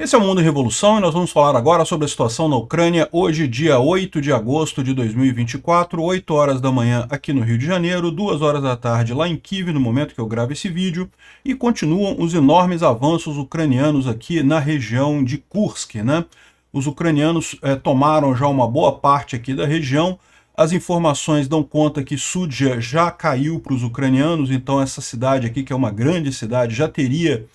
Esse é o Mundo em Revolução e nós vamos falar agora sobre a situação na Ucrânia, hoje, dia 8 de agosto de 2024, 8 horas da manhã aqui no Rio de Janeiro, 2 horas da tarde lá em Kiev, no momento que eu gravo esse vídeo, e continuam os enormes avanços ucranianos aqui na região de Kursk, né? Os ucranianos tomaram já uma boa parte aqui da região. As informações dão conta que Sudzha já caiu para os ucranianos, então essa cidade aqui, que é uma grande cidade, já teria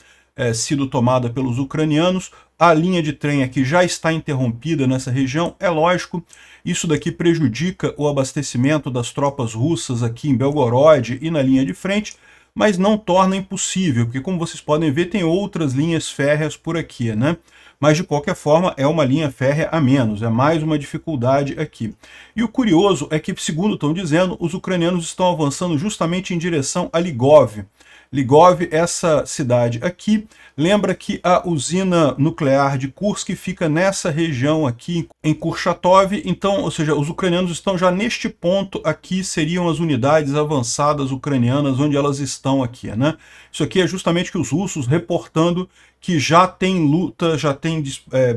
sido tomada pelos ucranianos. A linha de trem aqui já está interrompida nessa região. É lógico, isso daqui prejudica o abastecimento das tropas russas aqui em Belgorod e na linha de frente, mas não torna impossível, porque como vocês podem ver, tem outras linhas férreas por aqui, né? Mas de qualquer forma é uma linha férrea a menos, é mais uma dificuldade aqui. E o curioso é que, segundo estão dizendo, os ucranianos estão avançando justamente em direção a Ligov. Ligov, essa cidade aqui, lembra que a usina nuclear de Kursk fica nessa região aqui, em Kurchatov, então, ou seja, os ucranianos estão já neste ponto aqui, seriam as unidades avançadas ucranianas, onde elas estão aqui, né? Isso aqui é justamente que os russos reportando que já tem luta, já tem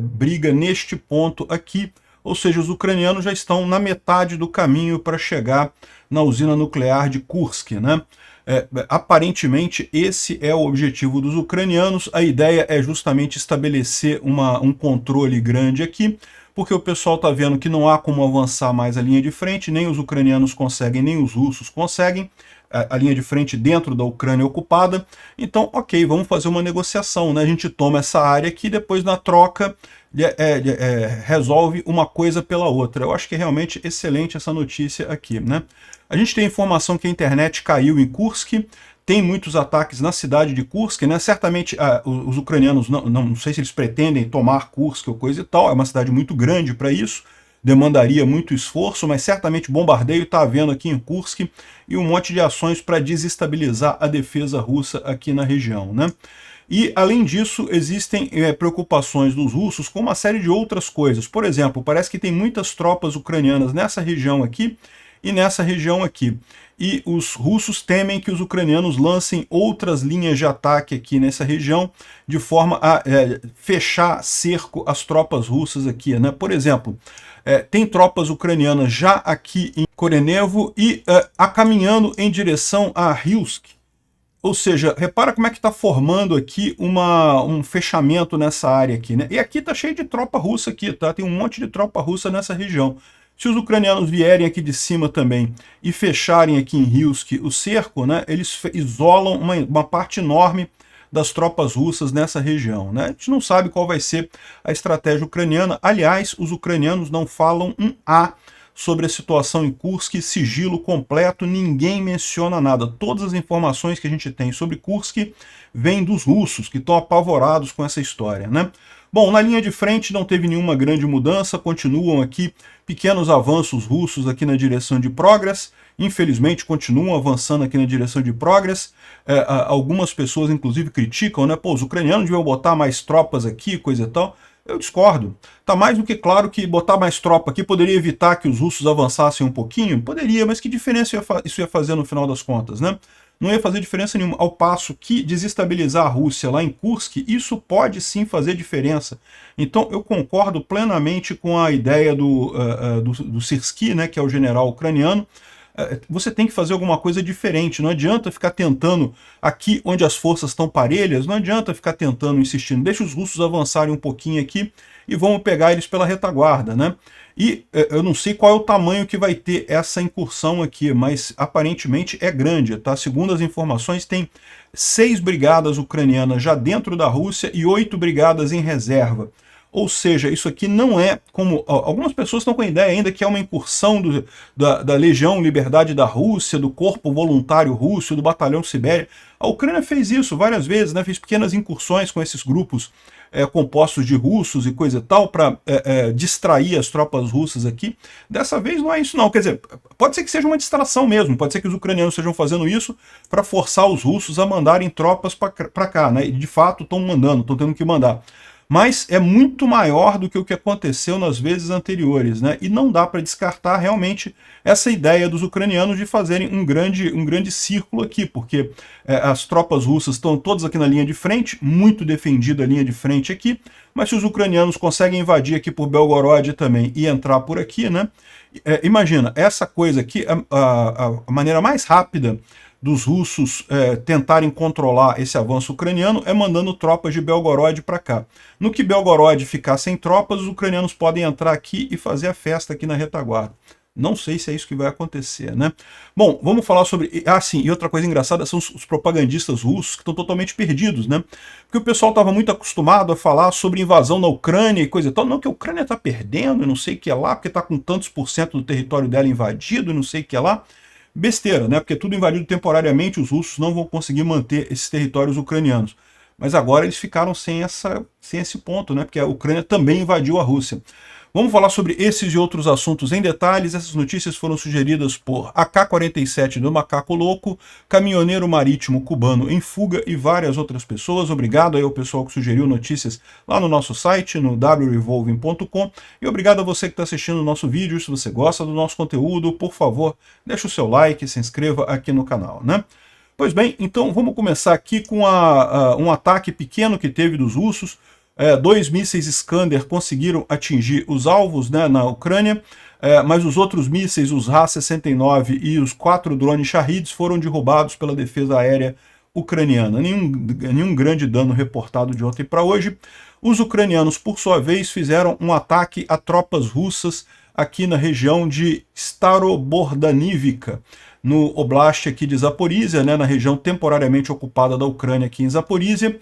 briga neste ponto aqui, ou seja, os ucranianos já estão na metade do caminho para chegar na usina nuclear de Kursk, né? Aparentemente esse é o objetivo dos ucranianos. A ideia é justamente estabelecer um controle grande aqui, porque o pessoal está vendo que não há como avançar mais a linha de frente, nem os ucranianos conseguem, nem os russos conseguem, a linha de frente dentro da Ucrânia ocupada. Então, ok, vamos fazer uma negociação, né? A gente toma essa área aqui, depois na troca resolve uma coisa pela outra. Eu acho que é realmente excelente essa notícia aqui, né? A gente tem informação que a internet caiu em Kursk, tem muitos ataques na cidade de Kursk, né? Certamente os ucranianos, não sei se eles pretendem tomar Kursk ou coisa e tal, é uma cidade muito grande para isso, demandaria muito esforço, mas certamente bombardeio está havendo aqui em Kursk e um monte de ações para desestabilizar a defesa russa aqui na região, né? E, além disso, existem preocupações dos russos com uma série de outras coisas. Por exemplo, parece que tem muitas tropas ucranianas nessa região aqui e nessa região aqui. E os russos temem que os ucranianos lancem outras linhas de ataque aqui nessa região, de forma a fechar cerco às tropas russas aqui, né? Por exemplo, tem tropas ucranianas já aqui em Korenevo e caminhando em direção a Rilsk. Ou seja, repara como é que está formando aqui um fechamento nessa área aqui, né? E aqui está cheio de tropa russa aqui, tá? Tem um monte de tropa russa nessa região. Se os ucranianos vierem aqui de cima também e fecharem aqui em Rilsk o cerco, né, eles isolam uma parte enorme das tropas russas nessa região, né? A gente não sabe qual vai ser a estratégia ucraniana. Aliás, os ucranianos não falam um A sobre a situação em Kursk, sigilo completo, ninguém menciona nada. Todas as informações que a gente tem sobre Kursk vêm dos russos, que estão apavorados com essa história, né? Bom, na linha de frente não teve nenhuma grande mudança, continuam aqui pequenos avanços russos aqui na direção de Progress, infelizmente continuam avançando aqui na direção de Progress. Algumas pessoas inclusive criticam, né? Pô, os ucranianos deviam botar mais tropas aqui, coisa e tal. Eu discordo. Está mais do que claro que botar mais tropa aqui poderia evitar que os russos avançassem um pouquinho? Poderia, mas que diferença isso ia fazer no final das contas, né? Não ia fazer diferença nenhuma, ao passo que desestabilizar a Rússia lá em Kursk, isso pode sim fazer diferença. Então eu concordo plenamente com a ideia do Syrskyi, né, que é o general ucraniano. Você tem que fazer alguma coisa diferente, não adianta ficar tentando aqui onde as forças estão parelhas, não adianta ficar tentando, insistindo, deixa os russos avançarem um pouquinho aqui e vamos pegar eles pela retaguarda, né? E eu não sei qual é o tamanho que vai ter essa incursão aqui, mas aparentemente é grande, tá? Segundo as informações, tem 6 brigadas ucranianas já dentro da Rússia e 8 brigadas em reserva. Ou seja, isso aqui não é como... Algumas pessoas estão com a ideia ainda que é uma incursão da Legião Liberdade da Rússia, do Corpo Voluntário Russo, do Batalhão Sibéria. A Ucrânia fez isso várias vezes, né? Fez pequenas incursões com esses grupos compostos de russos e coisa e tal, para distrair as tropas russas aqui. Dessa vez não é isso não, quer dizer, pode ser que seja uma distração mesmo, pode ser que os ucranianos estejam fazendo isso para forçar os russos a mandarem tropas para cá, né? E de fato estão mandando, estão tendo que mandar. mas é muito maior do que o que aconteceu nas vezes anteriores, né? E não dá para descartar realmente essa ideia dos ucranianos de fazerem um grande círculo aqui, porque as tropas russas estão todas aqui na linha de frente, muito defendida a linha de frente aqui, mas se os ucranianos conseguem invadir aqui por Belgorod também e entrar por aqui, né? Imagina, essa coisa aqui, a maneira mais rápida dos russos tentarem controlar esse avanço ucraniano é mandando tropas de Belgorod para cá. No que Belgorod ficar sem tropas, os ucranianos podem entrar aqui e fazer a festa aqui na retaguarda. Não sei se é isso que vai acontecer, né? Bom, vamos falar sobre... Ah, sim, e outra coisa engraçada são os propagandistas russos que estão totalmente perdidos, né? Porque o pessoal estava muito acostumado a falar sobre invasão na Ucrânia e coisa e tal. Não, que a Ucrânia está perdendo e não sei o que é lá, porque está com tantos por cento do território dela invadido e não sei o que é lá. Besteira, né? Porque tudo invadido temporariamente, os russos não vão conseguir manter esses territórios ucranianos. Mas agora eles ficaram sem esse ponto, né? Porque a Ucrânia também invadiu a Rússia. Vamos falar sobre esses e outros assuntos em detalhes. Essas notícias foram sugeridas por AK-47 do Macaco Louco, caminhoneiro marítimo cubano em fuga e várias outras pessoas. Obrigado aí ao pessoal que sugeriu notícias lá no nosso site, no wrevolving.com. E obrigado a você que está assistindo o nosso vídeo. Se você gosta do nosso conteúdo, por favor, deixe o seu like, se inscreva aqui no canal, né? Pois bem, então vamos começar aqui com um ataque pequeno que teve dos russos. 2 mísseis Iskander conseguiram atingir os alvos, né, na Ucrânia, mas os outros mísseis, os Ra-69 e os 4 drones Shahed, foram derrubados pela defesa aérea ucraniana. Nenhum grande dano reportado de ontem para hoje. Os ucranianos, por sua vez, fizeram um ataque a tropas russas aqui na região de Starobordanivka, no oblast aqui de Zaporizhia, né, na região temporariamente ocupada da Ucrânia aqui em Zaporizhia.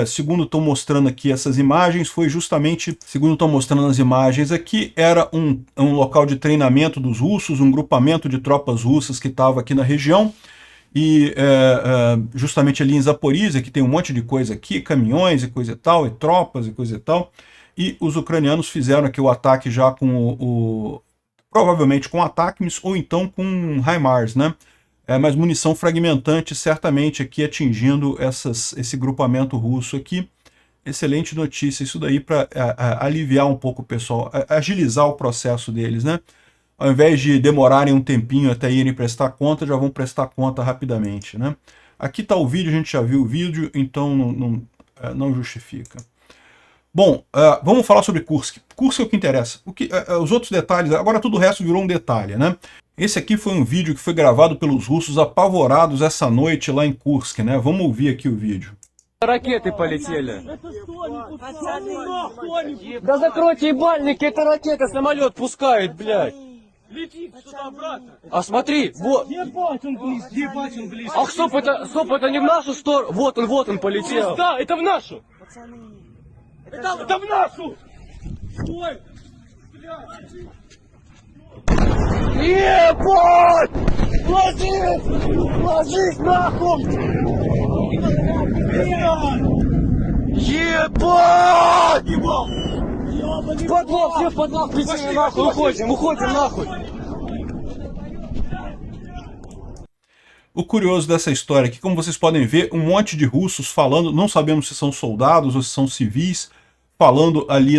Segundo estão mostrando aqui essas imagens, foi justamente, segundo estão mostrando as imagens aqui, era um local de treinamento dos russos, um grupamento de tropas russas que estava aqui na região, e justamente ali em Zaporizhia, que tem um monte de coisa aqui, caminhões e coisa e tal, e tropas e coisa e tal, e os ucranianos fizeram aqui o ataque já com provavelmente com ATACMS ou então com HIMARS, né? Mas munição fragmentante certamente aqui atingindo esse grupamento russo aqui. Excelente notícia, isso daí para aliviar um pouco o pessoal, agilizar o processo deles, né? Ao invés de demorarem um tempinho até irem prestar conta, já vão prestar conta rapidamente, né? Aqui está o vídeo, a gente já viu o vídeo, então não justifica. Bom, vamos falar sobre Kursk. Kursk é o que interessa. Os outros detalhes, agora tudo o resto virou um detalhe, né? Esse aqui foi um vídeo que foi gravado pelos russos apavorados essa noite lá em Kursk, né? Vamos ouvir aqui o vídeo. Ракеты полетели. Да закройте ебальники, это ракета, самолет пускает, блядь. Летит сюда обратно. А смотри, вот. Ебать он близко. Ах, стоп, это не в нашу сторону. Вот он полетел. Да, это в нашу. Это в нашу. Стой. Ебать! Ложись нахуй! Ебать! В подвал, все в подвал, включили нахуй, уходим нахуй! O curioso dessa história aqui, como vocês podem ver, um monte de russos falando, não sabemos se são soldados ou se são civis, falando ali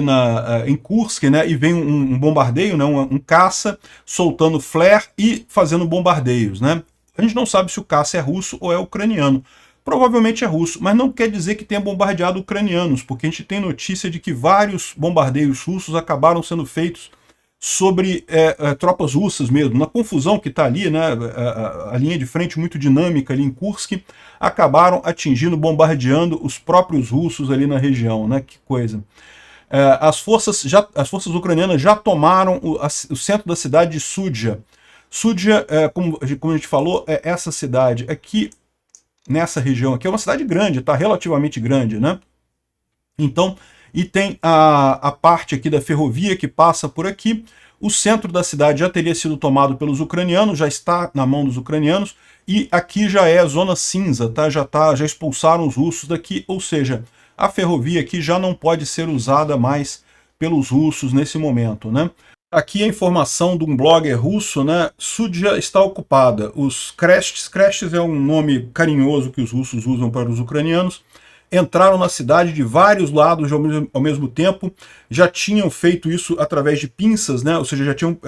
em Kursk, né, e vem um bombardeio, né, um caça, soltando flare e fazendo bombardeios, né. A gente não sabe se o caça é russo ou é ucraniano. Provavelmente é russo, mas não quer dizer que tenha bombardeado ucranianos, porque a gente tem notícia de que vários bombardeios russos acabaram sendo feitos sobre tropas russas mesmo. Na confusão que está ali, né, a linha de frente muito dinâmica ali em Kursk, acabaram atingindo, bombardeando os próprios russos ali na região, né, que coisa. As forças ucranianas já tomaram o centro da cidade de Sudzha. Sudzha, como a gente falou, é essa cidade aqui, nessa região aqui, é uma cidade grande, está relativamente grande, né? Então, e tem a parte aqui da ferrovia que passa por aqui. O centro da cidade já teria sido tomado pelos ucranianos, já está na mão dos ucranianos, e aqui já é a zona cinza, tá? Já expulsaram os russos daqui, ou seja, a ferrovia aqui já não pode ser usada mais pelos russos nesse momento, né? Aqui a informação de um blogger russo, né? Sudzha está ocupada. Os Krestes é um nome carinhoso que os russos usam para os ucranianos. entraram na cidade de vários lados ao mesmo tempo, já tinham feito isso através de pinças, né? Ou seja, já tinham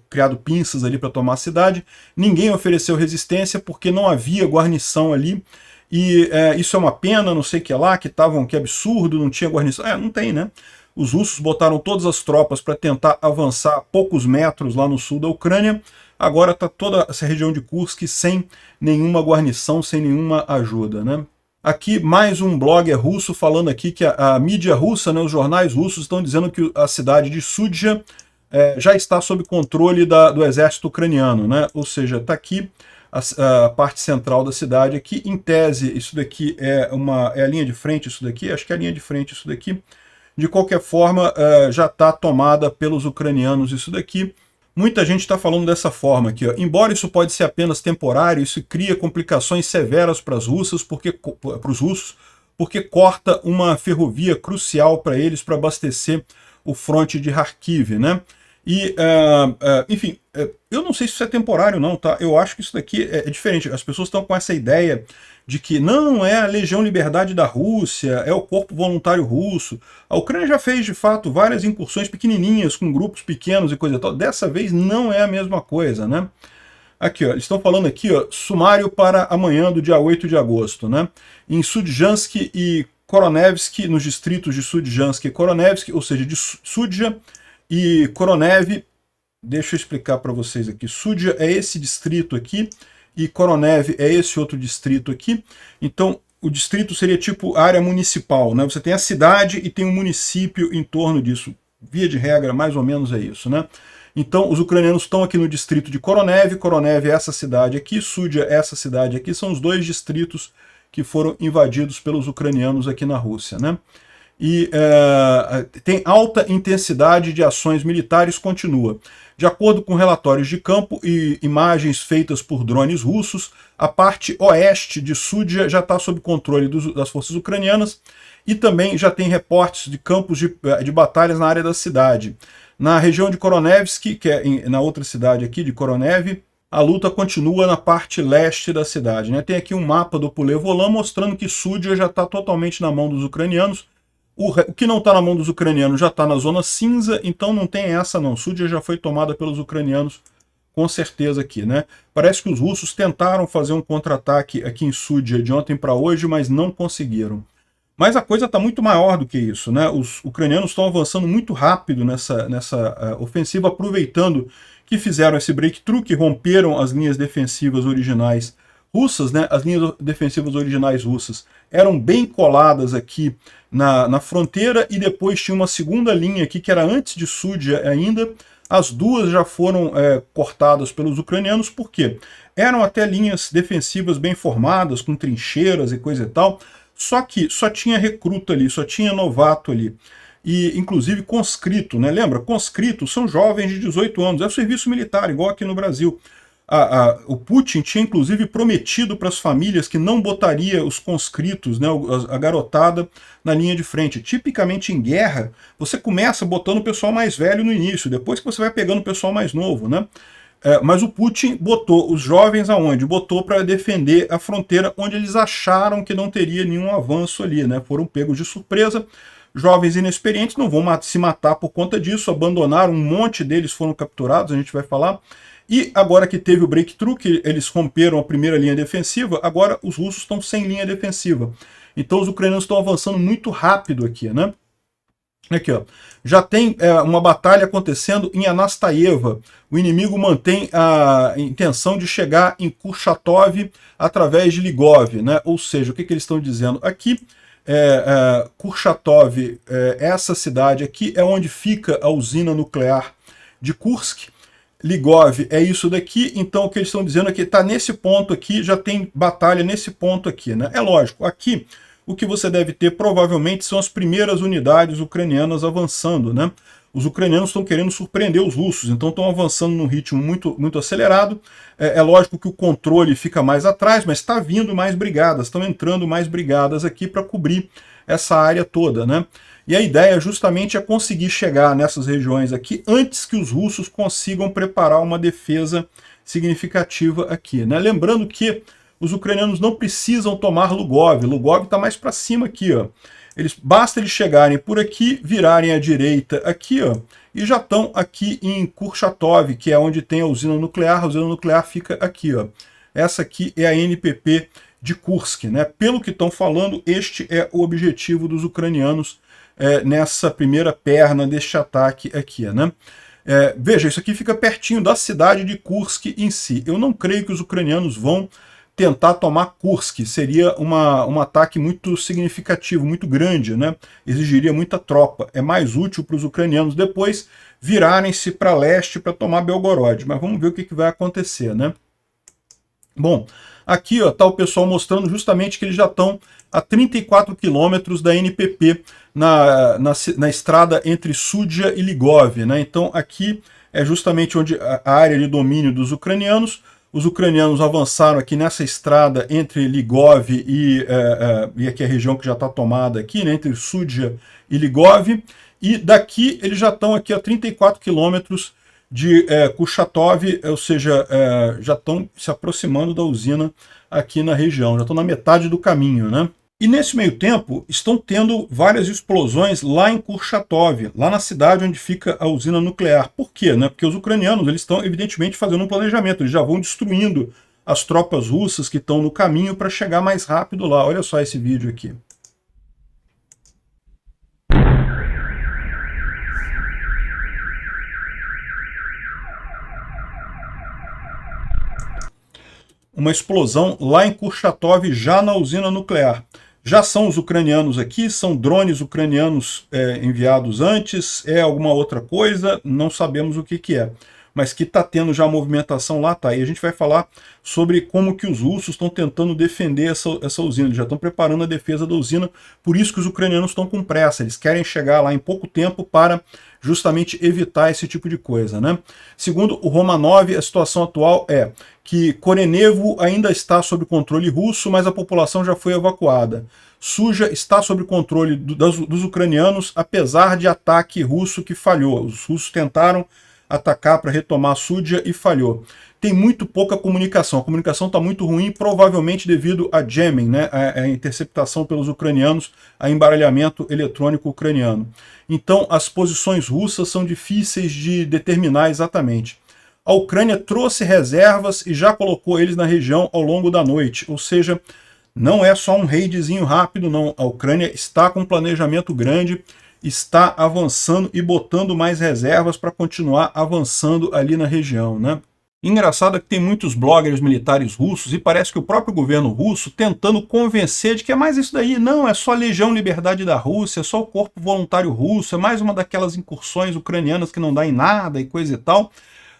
criado pinças ali para tomar a cidade. Ninguém ofereceu resistência porque não havia guarnição ali, e isso é uma pena, não sei o que lá, que absurdo, não tinha guarnição. Não tem, né? Os russos botaram todas as tropas para tentar avançar poucos metros lá no sul da Ucrânia. Agora está toda essa região de Kursk sem nenhuma guarnição, sem nenhuma ajuda, né? Aqui mais um blogger russo falando aqui que a mídia russa, né, os jornais russos estão dizendo que a cidade de Sudzha já está sob controle do exército ucraniano, né? Ou seja, está aqui a parte central da cidade. Aqui, em tese, isso daqui é a linha de frente, isso daqui, acho que é a linha de frente isso daqui. De qualquer forma, já está tomada pelos ucranianos isso daqui. Muita gente está falando dessa forma aqui, ó. Embora isso pode ser apenas temporário, isso cria complicações severas para os russos, porque corta uma ferrovia crucial para eles para abastecer o fronte de Kharkiv, né? E, enfim, eu não sei se isso é temporário não, tá? Eu acho que isso daqui é diferente. As pessoas estão com essa ideia de que não é a Legião Liberdade da Rússia, é o Corpo Voluntário Russo. A Ucrânia já fez, de fato, várias incursões pequenininhas, com grupos pequenos e coisa e tal. Dessa vez não é a mesma coisa, né? Aqui, ó, eles estão falando aqui, ó, sumário para amanhã do dia 8 de agosto, né? Em Sudzhansk e Koronevsk, nos distritos de Sudzhansk e Koronevsk, ou seja, de Sudzha e Koronev. Deixa eu explicar para vocês aqui. Sudzha é esse distrito aqui, e Koronev é esse outro distrito aqui. Então, o distrito seria tipo área municipal, né? Você tem a cidade e tem um município em torno disso. Via de regra, mais ou menos é isso, né? Então, os ucranianos estão aqui no distrito de Koronev. Koronev é essa cidade aqui, Sudzha é essa cidade aqui. São os dois distritos que foram invadidos pelos ucranianos aqui na Rússia, né? E tem alta intensidade de ações militares, continua. De acordo com relatórios de campo e imagens feitas por drones russos, a parte oeste de Sudzha já está sob controle das forças ucranianas, e também já tem reportes de campos de batalhas na área da cidade. Na região de Koronevsk, que é na outra cidade aqui, de Koronev, a luta continua na parte leste da cidade, né? Tem aqui um mapa do Pulevolan mostrando que Sudzha já está totalmente na mão dos ucranianos. O que não está na mão dos ucranianos já está na zona cinza, então não tem essa não. Sudzha já foi tomada pelos ucranianos, com certeza aqui, né? Parece que os russos tentaram fazer um contra-ataque aqui em Sudzha de ontem para hoje, mas não conseguiram. Mas a coisa está muito maior do que isso, né? Os ucranianos estão avançando muito rápido nessa ofensiva, aproveitando que fizeram esse breakthrough, que romperam as linhas defensivas originais russas, né? As linhas defensivas originais russas eram bem coladas aqui na fronteira, e depois tinha uma segunda linha aqui, que era antes de Sudzha ainda. As duas já foram cortadas pelos ucranianos, porque eram até linhas defensivas bem formadas, com trincheiras e coisa e tal, só que só tinha recruta ali, só tinha novato ali. E inclusive conscrito, né? Lembra? Conscritos são jovens de 18 anos, é o serviço militar, igual aqui no Brasil. O Putin tinha inclusive prometido para as famílias que não botaria os conscritos, né, a garotada, na linha de frente. Tipicamente em guerra, você começa botando o pessoal mais velho no início, depois que você vai pegando o pessoal mais novo, né? Mas o Putin botou os jovens aonde? Botou para defender a fronteira, onde eles acharam que não teria nenhum avanço ali, né? Foram pegos de surpresa. Jovens inexperientes não vão se matar por conta disso, abandonaram, um monte deles foram capturados, a gente vai falar. E agora que teve o breakthrough, que eles romperam a primeira linha defensiva, agora os russos estão sem linha defensiva. Então os ucranianos estão avançando muito rápido aqui, né? Aqui, ó. Já tem uma batalha acontecendo em Anastaeva. O inimigo mantém a intenção de chegar em Kurchatov através de Ligov, né? Ou seja, o que eles estão dizendo aqui? Kurchatov, essa cidade aqui, é onde fica a usina nuclear de Kursk. Ligov é isso daqui, então o que eles estão dizendo é que está nesse ponto aqui, já tem batalha nesse ponto aqui, né? É lógico, aqui o que você deve ter provavelmente são as primeiras unidades ucranianas avançando, né? Os ucranianos estão querendo surpreender os russos, então estão avançando num ritmo muito acelerado. É lógico que o controle fica mais atrás, mas está vindo mais brigadas, estão entrando mais brigadas aqui para cobrir essa área toda, né? E a ideia justamente é conseguir chegar nessas regiões aqui antes que os russos consigam preparar uma defesa significativa aqui, né? Lembrando que os ucranianos não precisam tomar Lugov. Lugov está mais para cima aqui, ó. Basta eles chegarem por aqui, virarem à direita aqui, ó, e já estão aqui em Kurchatov, que é onde tem a usina nuclear. A usina nuclear fica aqui, ó. Essa aqui é a NPP de Kursk, né? Pelo que estão falando, este é o objetivo dos ucranianos nessa primeira perna deste ataque aqui, né? Veja, isso aqui fica pertinho da cidade de Kursk em si. Eu não creio que os ucranianos vão tentar tomar Kursk. Seria um ataque muito significativo, muito grande, né? Exigiria muita tropa. É mais útil para os ucranianos depois virarem-se para leste para tomar Belgorod. Mas vamos ver o que vai acontecer, né? Bom, aqui está o pessoal mostrando justamente que eles já estão a 34 quilômetros da NPP na estrada entre Sudzha e Ligov, né? Então aqui é justamente onde a área de domínio dos ucranianos. Os ucranianos avançaram aqui nessa estrada entre Ligov e aqui a região que já está tomada aqui, né? Entre Sudzha e Ligov. E daqui eles já estão aqui a 34 quilômetros de Kurchatov, ou seja, já estão se aproximando da usina aqui na região, já estão na metade do caminho, né? E nesse meio tempo estão tendo várias explosões lá em Kurchatov, lá na cidade onde fica a usina nuclear. Por quê? Né? Porque os ucranianos eles estão evidentemente fazendo um planejamento, eles já vão destruindo as tropas russas que estão no caminho para chegar mais rápido lá. Olha só esse vídeo aqui. Uma explosão lá em Kurchatov, já na usina nuclear. Já são os ucranianos aqui, são drones ucranianos enviados antes, é alguma outra coisa, não sabemos o que é. Mas que está tendo já movimentação lá, tá. E a gente vai falar sobre como que os russos estão tentando defender essa usina. Eles já estão preparando a defesa da usina, por isso que os ucranianos estão com pressa. Eles querem chegar lá em pouco tempo para justamente evitar esse tipo de coisa, né? Segundo o Romanov, a situação atual é que Korenevo ainda está sob controle russo, mas a população já foi evacuada. Sudzha está sob controle dos ucranianos, apesar de ataque russo que falhou. Os russos tentaram atacar para retomar Sudzha e falhou. Tem muito pouca comunicação, a comunicação está muito ruim, provavelmente devido a jamming, né, a interceptação pelos ucranianos, a embaralhamento eletrônico ucraniano. Então as posições russas são difíceis de determinar exatamente. A Ucrânia trouxe reservas e já colocou eles na região ao longo da noite, ou seja, não é só um raidzinho rápido, não. A Ucrânia está com um planejamento grande, está avançando e botando mais reservas para continuar avançando ali na região, né? Engraçado é que tem muitos bloggers militares russos e parece que o próprio governo russo tentando convencer de que é mais isso daí, não, é só a Legião Liberdade da Rússia, é só o Corpo Voluntário Russo, é mais uma daquelas incursões ucranianas que não dá em nada e coisa e tal.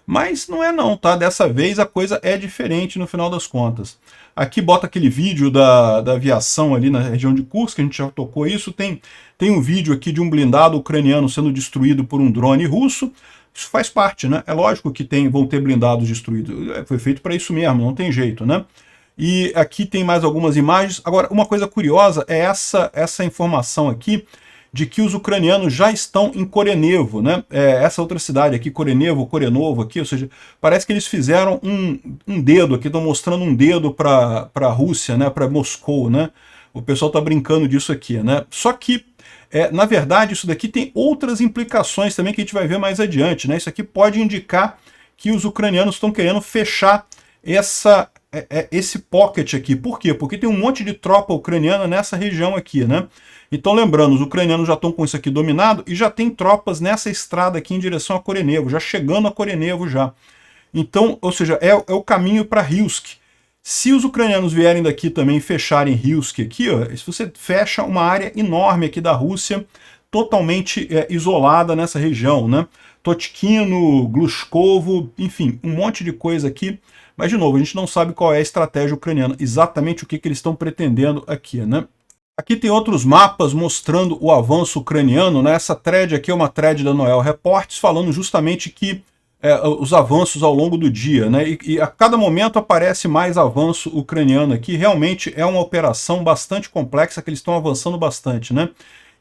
Mas não é não, tá? Dessa vez a coisa é diferente no final das contas. Aqui bota aquele vídeo da aviação ali na região de Kursk, a gente já tocou isso. Tem um vídeo aqui de um blindado ucraniano sendo destruído por um drone russo. Isso faz parte, né? É lógico que vão ter blindados destruídos. Foi feito para isso mesmo, não tem jeito, né? E aqui tem mais algumas imagens. Agora, uma coisa curiosa é essa informação aqui, de que os ucranianos já estão em Korenevo, né? Essa outra cidade aqui, Korenovo aqui, ou seja, parece que eles fizeram um dedo aqui, estão mostrando um dedo para a Rússia, né? Para Moscou, né? O pessoal está brincando disso aqui, né? Só que, na verdade, isso daqui tem outras implicações também que a gente vai ver mais adiante, né? Isso aqui pode indicar que os ucranianos estão querendo fechar esse pocket aqui. Por quê? Porque tem um monte de tropa ucraniana nessa região aqui, né? Então, lembrando, os ucranianos já estão com isso aqui dominado e já tem tropas nessa estrada aqui em direção a Korenevo, já chegando a Korenevo já. Então, ou seja, é o caminho para Rilsk. Se os ucranianos vierem daqui também e fecharem Rilsk aqui, ó, você fecha uma área enorme aqui da Rússia, totalmente isolada nessa região, né? Totkino, Glushkovo, enfim, um monte de coisa aqui. Mas, de novo, a gente não sabe qual é a estratégia ucraniana, exatamente o que eles estão pretendendo aqui, né? Aqui tem outros mapas mostrando o avanço ucraniano, né? Essa thread aqui é uma thread da Noel Reports, falando justamente que os avanços ao longo do dia, né? E a cada momento aparece mais avanço ucraniano aqui. Realmente é uma operação bastante complexa, que eles estão avançando bastante, né?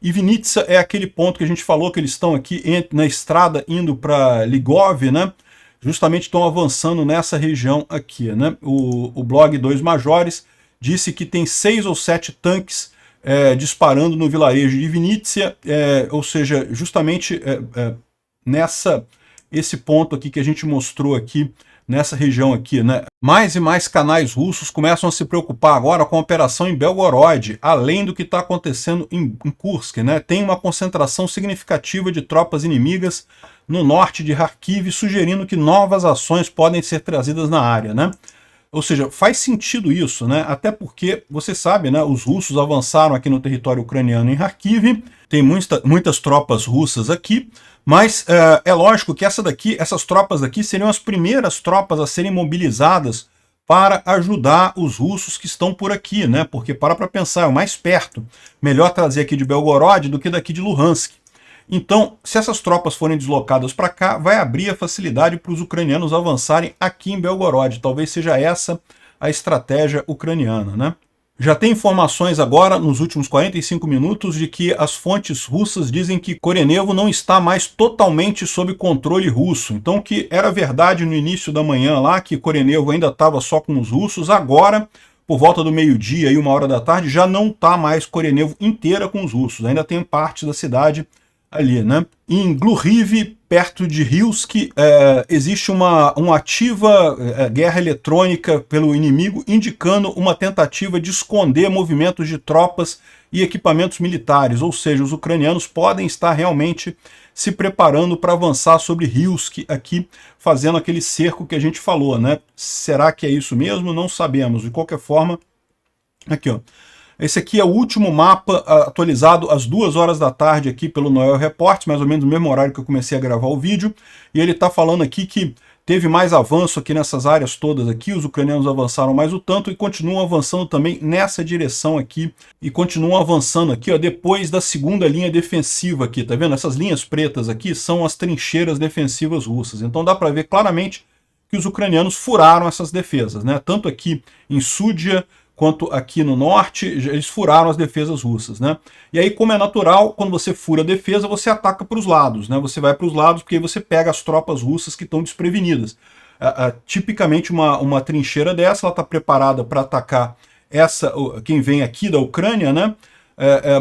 E Vinnytsia é aquele ponto que a gente falou, que eles estão aqui na estrada indo para Ligov, né? justamente estão avançando nessa região aqui, né? O blog 2 Majores disse que tem 6 ou 7 tanques disparando no vilarejo de Vinícius, ou seja, justamente esse ponto aqui que a gente mostrou aqui, nessa região aqui, né? Mais e mais canais russos começam a se preocupar agora com a operação em Belgorod, além do que está acontecendo em Kursk, né? Tem uma concentração significativa de tropas inimigas no norte de Kharkiv, sugerindo que novas ações podem ser trazidas na área, né? Ou seja, faz sentido isso, né? Até porque, você sabe, né? Os russos avançaram aqui no território ucraniano em Kharkiv, tem muitas tropas russas aqui, mas é lógico que essas tropas daqui seriam as primeiras tropas a serem mobilizadas para ajudar os russos que estão por aqui, né? Porque para pensar, é o mais perto. Melhor trazer aqui de Belgorod do que daqui de Luhansk. Então, se essas tropas forem deslocadas para cá, vai abrir a facilidade para os ucranianos avançarem aqui em Belgorod. Talvez seja essa a estratégia ucraniana, né? Já tem informações agora, nos últimos 45 minutos, de que as fontes russas dizem que Korenevo não está mais totalmente sob controle russo. Então, que era verdade no início da manhã lá, que Korenevo ainda estava só com os russos, agora, por volta do meio-dia e 1h da tarde, já não está mais Korenevo inteira com os russos. Ainda tem parte da cidade ali, né? Em Gluhiv, perto de Hilsk, existe uma ativa guerra eletrônica pelo inimigo, indicando uma tentativa de esconder movimentos de tropas e equipamentos militares, ou seja, os ucranianos podem estar realmente se preparando para avançar sobre Hilsk aqui, fazendo aquele cerco que a gente falou, né? Será que é isso mesmo? Não sabemos. De qualquer forma, aqui, ó. Esse aqui é o último mapa atualizado às 2h da tarde aqui pelo Noel Report, mais ou menos no mesmo horário que eu comecei a gravar o vídeo. E ele está falando aqui que teve mais avanço aqui nessas áreas todas aqui, os ucranianos avançaram mais o tanto e continuam avançando também nessa direção aqui. E continuam avançando aqui, ó, depois da segunda linha defensiva aqui, tá vendo? Essas linhas pretas aqui são as trincheiras defensivas russas. Então dá para ver claramente que os ucranianos furaram essas defesas, né? Tanto aqui em Súdia, quanto aqui no norte, eles furaram as defesas russas, né? E aí, como é natural, quando você fura a defesa, você ataca para os lados, né? Você vai para os lados porque aí você pega as tropas russas que estão desprevenidas. Tipicamente, uma trincheira dessa, ela está preparada para atacar quem vem aqui da Ucrânia, né?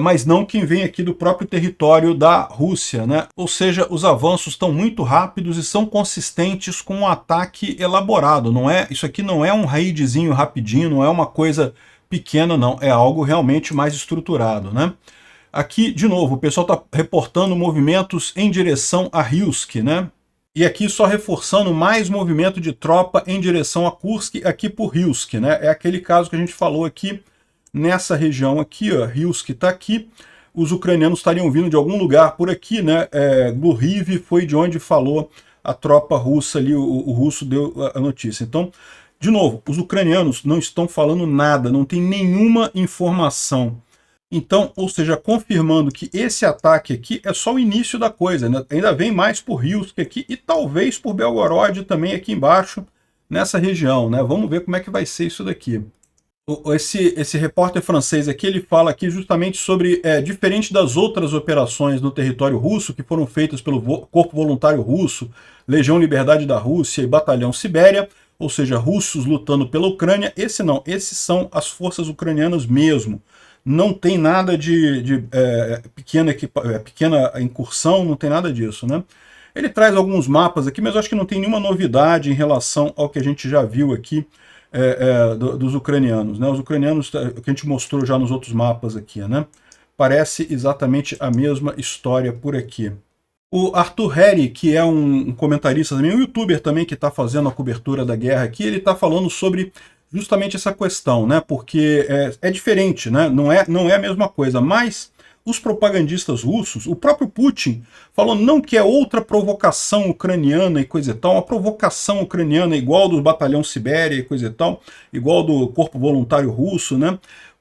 Mas não quem vem aqui do próprio território da Rússia, né? Ou seja, os avanços estão muito rápidos e são consistentes com um ataque elaborado. Isso aqui não é um raidzinho rapidinho, não é uma coisa pequena, não. É algo realmente mais estruturado, né? Aqui, de novo, o pessoal está reportando movimentos em direção a Hilsk, né? E aqui só reforçando mais movimento de tropa em direção a Kursk, aqui por Hilsk, né? É aquele caso que a gente falou aqui, nessa região aqui, ó, Hilsk está aqui, os ucranianos estariam vindo de algum lugar por aqui, né? Gluhiv foi de onde falou a tropa russa ali, o russo deu a notícia. Então, de novo, os ucranianos não estão falando nada, não tem nenhuma informação. Então, ou seja, confirmando que esse ataque aqui é só o início da coisa, né? Ainda vem mais por Hilsk aqui e talvez por Belgorod também aqui embaixo, nessa região, né? Vamos ver como é que vai ser isso daqui. Esse repórter francês aqui, ele fala aqui justamente sobre, diferente das outras operações no território russo, que foram feitas pelo Corpo Voluntário Russo, Legião Liberdade da Rússia e Batalhão Sibéria, ou seja, russos lutando pela Ucrânia, esses são as forças ucranianas mesmo. Não tem nada de pequena incursão, não tem nada disso, né? Ele traz alguns mapas aqui, mas eu acho que não tem nenhuma novidade em relação ao que a gente já viu aqui, dos ucranianos, né? Os ucranianos, que a gente mostrou já nos outros mapas aqui, né? Parece exatamente a mesma história por aqui. O Arthur Harry, que é um comentarista também, um youtuber também que está fazendo a cobertura da guerra aqui, ele está falando sobre justamente essa questão, né? Porque é diferente, né? Não é a mesma coisa, mas os propagandistas russos, o próprio Putin, falou não que é outra provocação ucraniana e coisa e tal, uma provocação ucraniana igual do Batalhão Sibéria e coisa e tal, igual do Corpo Voluntário Russo, né?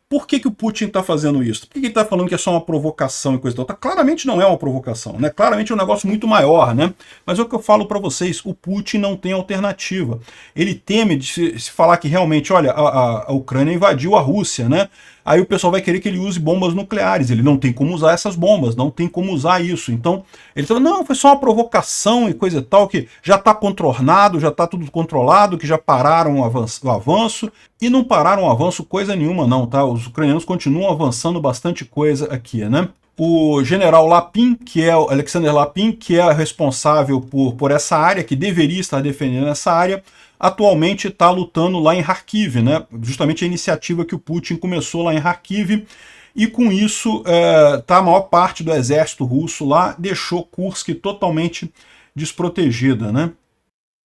Por que o Putin está fazendo isso? Por que ele está falando que é só uma provocação e coisa e tal? Claramente não é uma provocação, né? Claramente é um negócio muito maior, né? Mas é o que eu falo para vocês, o Putin não tem alternativa. Ele teme de se falar que realmente, olha, a Ucrânia invadiu a Rússia, né? aí o pessoal vai querer que ele use bombas nucleares. Ele não tem como usar essas bombas, não tem como usar isso. Então, ele fala, não, foi só uma provocação e coisa e tal, que já está contornado, já está tudo controlado, que já pararam o avanço, e não pararam o avanço coisa nenhuma não, tá? Os ucranianos continuam avançando bastante coisa aqui, né? O general Lapin, que é o Alexander Lapin, que é responsável por essa área, que deveria estar defendendo essa área, atualmente está lutando lá em Kharkiv, né? Justamente a iniciativa que o Putin começou lá em Kharkiv, e com isso a maior parte do exército russo lá deixou Kursk totalmente desprotegida, né?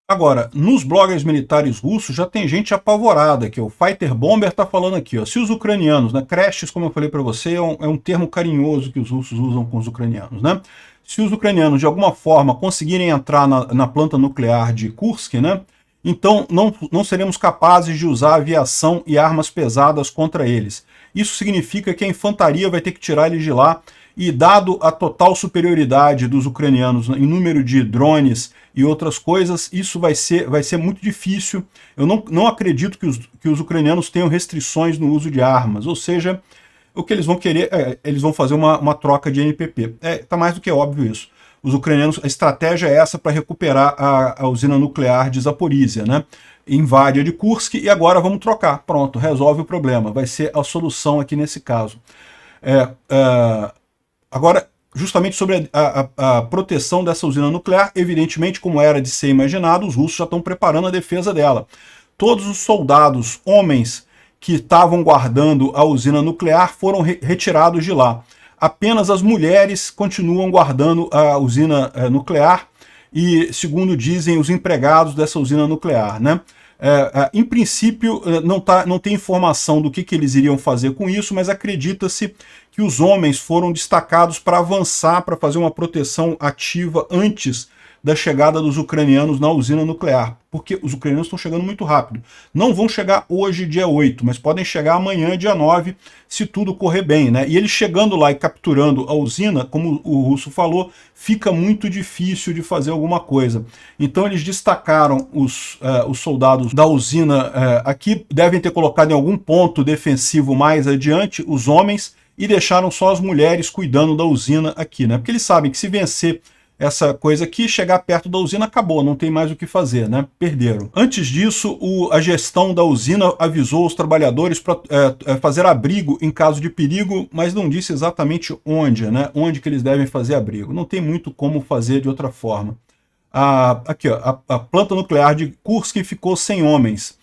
Agora, nos bloggers militares russos já tem gente apavorada aqui. O Fighter Bomber está falando aqui, ó, se os ucranianos, né, crashes, como eu falei para você, é um termo carinhoso que os russos usam com os ucranianos, né? Se os ucranianos de alguma forma conseguirem entrar na planta nuclear de Kursk, né, então não seremos capazes de usar aviação e armas pesadas contra eles. Isso significa que a infantaria vai ter que tirar eles de lá, e dado a total superioridade dos ucranianos em número de drones e outras coisas, isso vai ser muito difícil. Eu não acredito que os ucranianos tenham restrições no uso de armas, ou seja, o que eles vão querer, eles vão fazer uma troca de NPP. Tá mais do que óbvio isso. Os ucranianos, a estratégia é essa para recuperar a usina nuclear de Zaporizhia, né? Invade a de Kursk e agora vamos trocar. Pronto, resolve o problema. Vai ser a solução aqui nesse caso. Agora, justamente sobre a proteção dessa usina nuclear, evidentemente, como era de ser imaginado, os russos já estão preparando a defesa dela. Todos os soldados, homens, que estavam guardando a usina nuclear foram retirados de lá. Apenas as mulheres continuam guardando a usina nuclear e, segundo dizem, os empregados dessa usina nuclear, né? Em princípio, não tem informação do que eles iriam fazer com isso, mas acredita-se que os homens foram destacados para avançar, para fazer uma proteção ativa antes da chegada dos ucranianos na usina nuclear, porque os ucranianos estão chegando muito rápido. Não vão chegar hoje, dia 8, mas podem chegar amanhã, dia 9, se tudo correr bem, né? E eles chegando lá e capturando a usina, como o russo falou, fica muito difícil de fazer alguma coisa. Então eles destacaram os soldados da usina aqui, devem ter colocado em algum ponto defensivo mais adiante os homens e deixaram só as mulheres cuidando da usina aqui, né? Porque eles sabem que se vencer essa coisa aqui, chegar perto da usina, acabou, não tem mais o que fazer, né? Perderam. Antes disso, a gestão da usina avisou os trabalhadores para fazer abrigo em caso de perigo, mas não disse exatamente onde, né? Onde que eles devem fazer abrigo. Não tem muito como fazer de outra forma. Aqui, ó, a planta nuclear de Kursk ficou sem homens.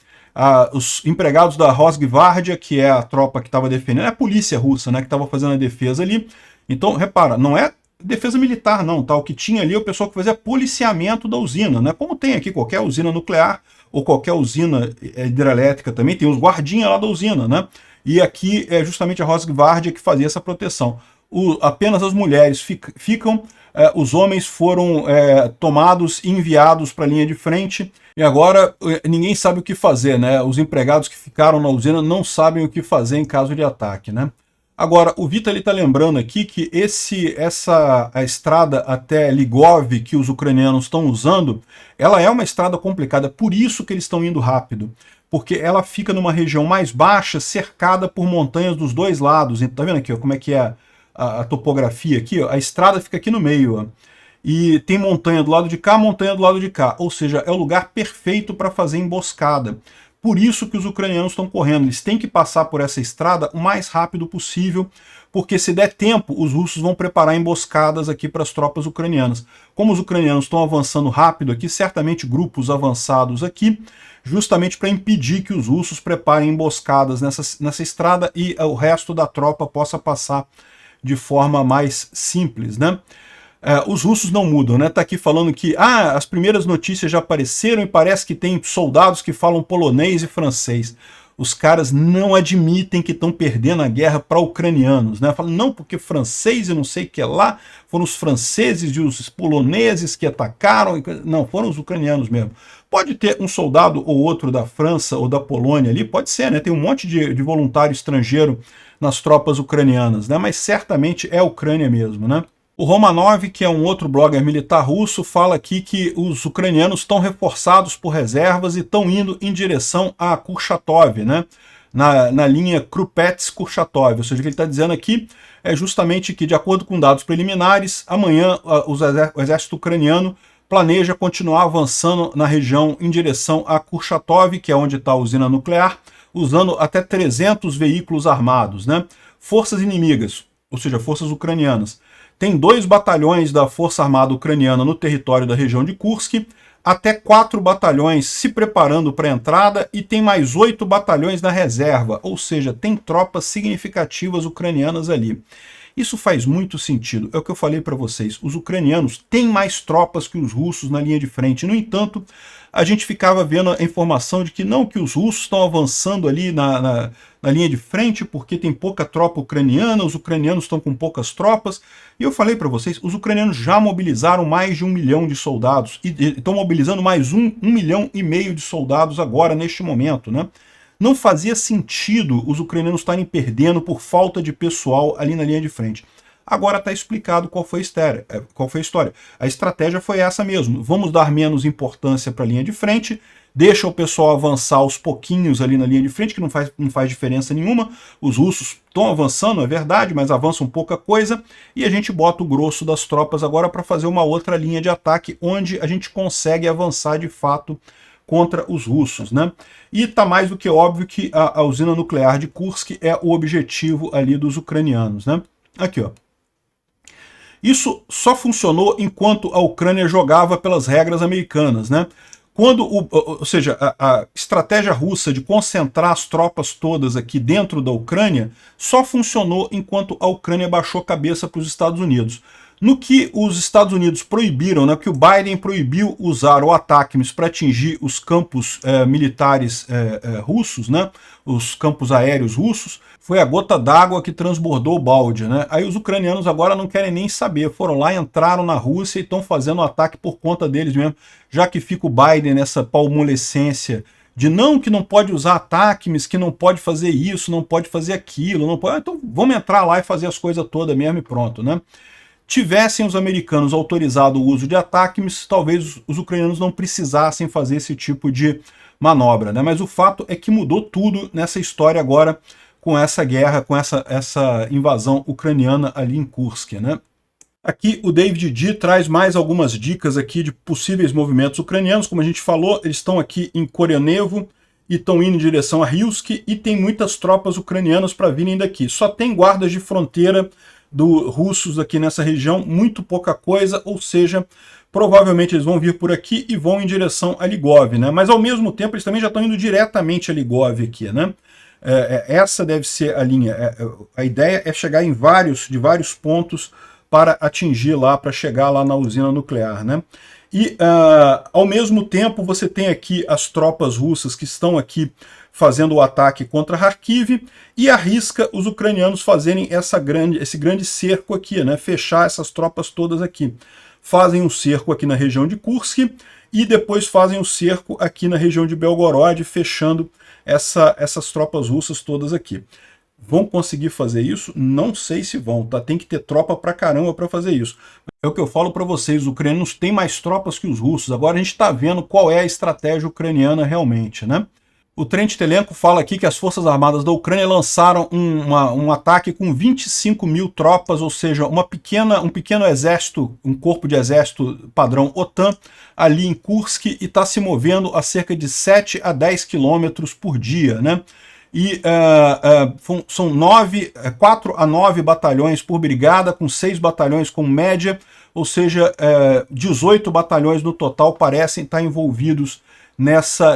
Os empregados da Rosgvardia, que é a tropa que estava defendendo, é a polícia russa, né, que estava fazendo a defesa ali. Então, repara, não é defesa militar não, tá? O que tinha ali é o pessoal que fazia policiamento da usina, né? Como tem aqui qualquer usina nuclear ou qualquer usina hidrelétrica também, tem os guardinhas lá da usina, né? E aqui é justamente a Rosgvardia que fazia essa proteção. Apenas as mulheres ficam, os homens foram tomados e enviados para a linha de frente, e agora ninguém sabe o que fazer, né? Os empregados que ficaram na usina não sabem o que fazer em caso de ataque, né? Agora, o Vitaly está lembrando aqui que a estrada até Ligov que os ucranianos estão usando, ela é uma estrada complicada, por isso que eles estão indo rápido, porque ela fica numa região mais baixa, cercada por montanhas dos dois lados. Tá vendo aqui, ó, como é que é a topografia aqui? Ó? A estrada fica aqui no meio, ó, e tem montanha do lado de cá, montanha do lado de cá, ou seja, é o lugar perfeito para fazer emboscada. Por isso que os ucranianos estão correndo, eles têm que passar por essa estrada o mais rápido possível, porque se der tempo, os russos vão preparar emboscadas aqui para as tropas ucranianas. Como os ucranianos estão avançando rápido aqui, certamente grupos avançados aqui, justamente para impedir que os russos preparem emboscadas nessa estrada e o resto da tropa possa passar de forma mais simples, né? Os russos não mudam, né? Tá aqui falando que as primeiras notícias já apareceram e parece que tem soldados que falam polonês e francês. Os caras não admitem que estão perdendo a guerra para ucranianos, né? Falam, não, porque francês e não sei o que lá, foram os franceses e os poloneses que atacaram. Não, foram os ucranianos mesmo. Pode ter um soldado ou outro da França ou da Polônia ali, pode ser, né? Tem um monte de voluntário estrangeiro nas tropas ucranianas, né? Mas certamente é a Ucrânia mesmo, né? O Romanov, que é um outro blogger militar russo, fala aqui que os ucranianos estão reforçados por reservas e estão indo em direção a Kurchatov, né? na linha Krupets-Kurchatov, ou seja, o que ele está dizendo aqui é justamente que, de acordo com dados preliminares, amanhã o exército ucraniano planeja continuar avançando na região em direção a Kurchatov, que é onde está a usina nuclear, usando até 300 veículos armados, né? Forças inimigas, ou seja, forças ucranianas. Tem 2 batalhões da Força Armada Ucraniana no território da região de Kursk, até 4 batalhões se preparando para a entrada e tem mais 8 batalhões na reserva, ou seja, tem tropas significativas ucranianas ali. Isso faz muito sentido, é o que eu falei para vocês, os ucranianos têm mais tropas que os russos na linha de frente. No entanto, a gente ficava vendo a informação de que não, que os russos estão avançando ali na linha de frente porque tem pouca tropa ucraniana, os ucranianos estão com poucas tropas. E eu falei para vocês, os ucranianos já mobilizaram mais de 1 milhão de soldados e estão mobilizando mais 1,5 milhão de soldados agora, neste momento, né? Não fazia sentido os ucranianos estarem perdendo por falta de pessoal ali na linha de frente. Agora está explicado qual foi a história. A estratégia foi essa mesmo. Vamos dar menos importância para a linha de frente, deixa o pessoal avançar aos pouquinhos ali na linha de frente, que não faz diferença nenhuma. Os russos estão avançando, é verdade, mas avançam pouca coisa. E a gente bota o grosso das tropas agora para fazer uma outra linha de ataque, onde a gente consegue avançar de fato contra os russos, né? E está mais do que óbvio que a usina nuclear de Kursk é o objetivo ali dos ucranianos, né? Aqui, ó. Isso só funcionou enquanto a Ucrânia jogava pelas regras americanas, né? Ou seja, a estratégia russa de concentrar as tropas todas aqui dentro da Ucrânia só funcionou enquanto a Ucrânia baixou a cabeça para os Estados Unidos. No que os Estados Unidos proibiram, né, que o Biden proibiu usar o ATACMS para atingir os campos militares russos, né, os campos aéreos russos, foi a gota d'água que transbordou o balde, né? Aí os ucranianos agora não querem nem saber, foram lá, entraram na Rússia e estão fazendo o ataque por conta deles mesmo, já que fica o Biden nessa palmolescência de não, que não pode usar ATACMS, que não pode fazer isso, não pode fazer aquilo, não pode... Então vamos entrar lá e fazer as coisas todas mesmo e pronto, né? Tivessem os americanos autorizado o uso de ATACMS, talvez os ucranianos não precisassem fazer esse tipo de manobra, né? Mas o fato é que mudou tudo nessa história agora com essa guerra, com essa invasão ucraniana ali em Kursk, né? Aqui o David D traz mais algumas dicas aqui de possíveis movimentos ucranianos. Como a gente falou, eles estão aqui em Koryanevo e estão indo em direção a Rilsk e tem muitas tropas ucranianas para virem daqui. Só tem guardas de fronteira russos aqui nessa região, muito pouca coisa, ou seja, provavelmente eles vão vir por aqui e vão em direção a Ligov, né? Mas ao mesmo tempo eles também já estão indo diretamente a Ligov aqui, né? Essa deve ser a linha. A ideia é chegar de vários pontos para atingir lá, para chegar lá na usina nuclear, né? E ao mesmo tempo você tem aqui as tropas russas que estão aqui fazendo o ataque contra Kharkiv e arrisca os ucranianos fazerem esse grande cerco aqui, né? Fechar essas tropas todas aqui. Fazem um cerco aqui na região de Kursk e depois fazem o cerco aqui na região de Belgorod, fechando essas tropas russas todas aqui. Vão conseguir fazer isso? Não sei se vão, tá? Tem que ter tropa pra caramba para fazer isso. É o que eu falo para vocês, os ucranianos têm mais tropas que os russos. Agora a gente está vendo qual é a estratégia ucraniana realmente, né? O Trent Telenko fala aqui que as Forças Armadas da Ucrânia lançaram um ataque com 25 mil tropas, ou seja, um pequeno exército, um corpo de exército padrão OTAN, ali em Kursk, e está se movendo a cerca de 7 a 10 quilômetros por dia, né? E são 4 a 9 batalhões por brigada, com 6 batalhões como média, ou seja, 18 batalhões no total parecem estar envolvidos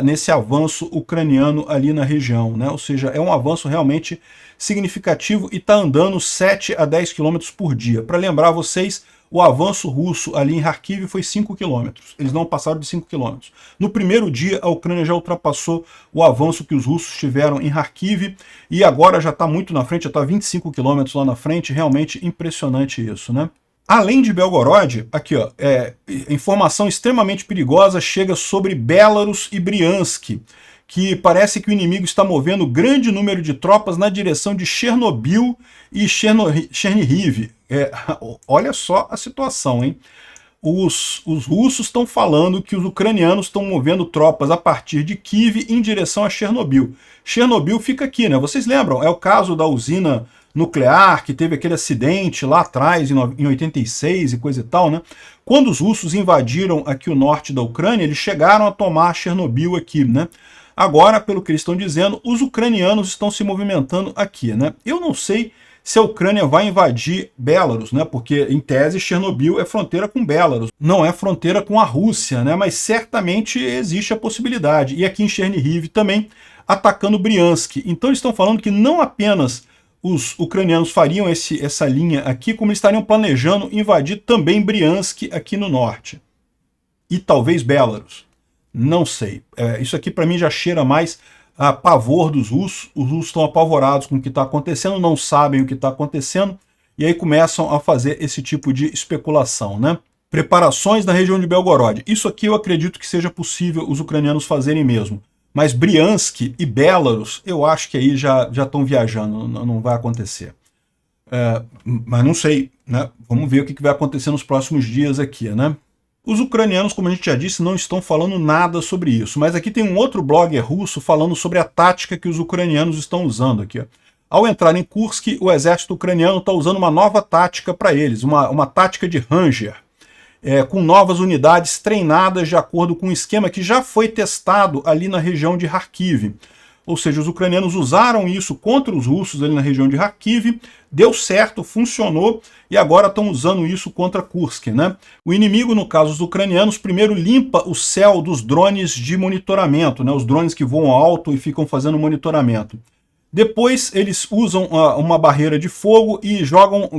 nesse avanço ucraniano ali na região, né? Ou seja, é um avanço realmente significativo e está andando 7 a 10 km por dia. Para lembrar vocês, o avanço russo ali em Kharkiv foi 5 km. Eles não passaram de 5 km. No primeiro dia, a Ucrânia já ultrapassou o avanço que os russos tiveram em Kharkiv e agora já está muito na frente, já está 25 km lá na frente. Realmente impressionante isso, né? Além de Belgorod, aqui ó, informação extremamente perigosa chega sobre Belarus e Briansk, que parece que o inimigo está movendo grande número de tropas na direção de Chernobyl e Chernihiv. Olha só a situação, hein? os russos estão falando que os ucranianos estão movendo tropas a partir de Kiev em direção a Chernobyl. Chernobyl fica aqui, né? Vocês lembram? É o caso da usina nuclear, que teve aquele acidente lá atrás, em 86 e coisa e tal, né? Quando os russos invadiram aqui o norte da Ucrânia, eles chegaram a tomar Chernobyl aqui, né? Agora, pelo que eles estão dizendo, os ucranianos estão se movimentando aqui, né? Eu não sei se a Ucrânia vai invadir Belarus, né? Porque, em tese, Chernobyl é fronteira com Belarus, não é fronteira com a Rússia, né? Mas certamente existe a possibilidade. E aqui em Chernihiv também, atacando Briansk. Então eles estão falando que não apenas os ucranianos fariam essa linha aqui, como eles estariam planejando invadir também Briansk aqui no norte. E talvez Belarus. Não sei. Isso aqui para mim já cheira mais a pavor dos russos. Os russos estão apavorados com o que está acontecendo, não sabem o que está acontecendo, e aí começam a fazer esse tipo de especulação, né? Preparações na região de Belgorod. Isso aqui eu acredito que seja possível os ucranianos fazerem mesmo. Mas Briansk e Belarus, eu acho que aí já estão viajando, não vai acontecer. Mas não sei, né? Vamos ver o que vai acontecer nos próximos dias aqui, né? Os ucranianos, como a gente já disse, não estão falando nada sobre isso. Mas aqui tem um outro blogger russo falando sobre a tática que os ucranianos estão usando aqui. Ao entrar em Kursk, o exército ucraniano está usando uma nova tática para eles, uma tática de Ranger, com novas unidades treinadas de acordo com um esquema que já foi testado ali na região de Kharkiv. Ou seja, os ucranianos usaram isso contra os russos ali na região de Kharkiv, deu certo, funcionou, e agora estão usando isso contra Kursk, né? O inimigo, no caso dos ucranianos, primeiro limpa o céu dos drones de monitoramento, né? Os drones que voam alto e ficam fazendo monitoramento. Depois eles usam uma barreira de fogo e jogam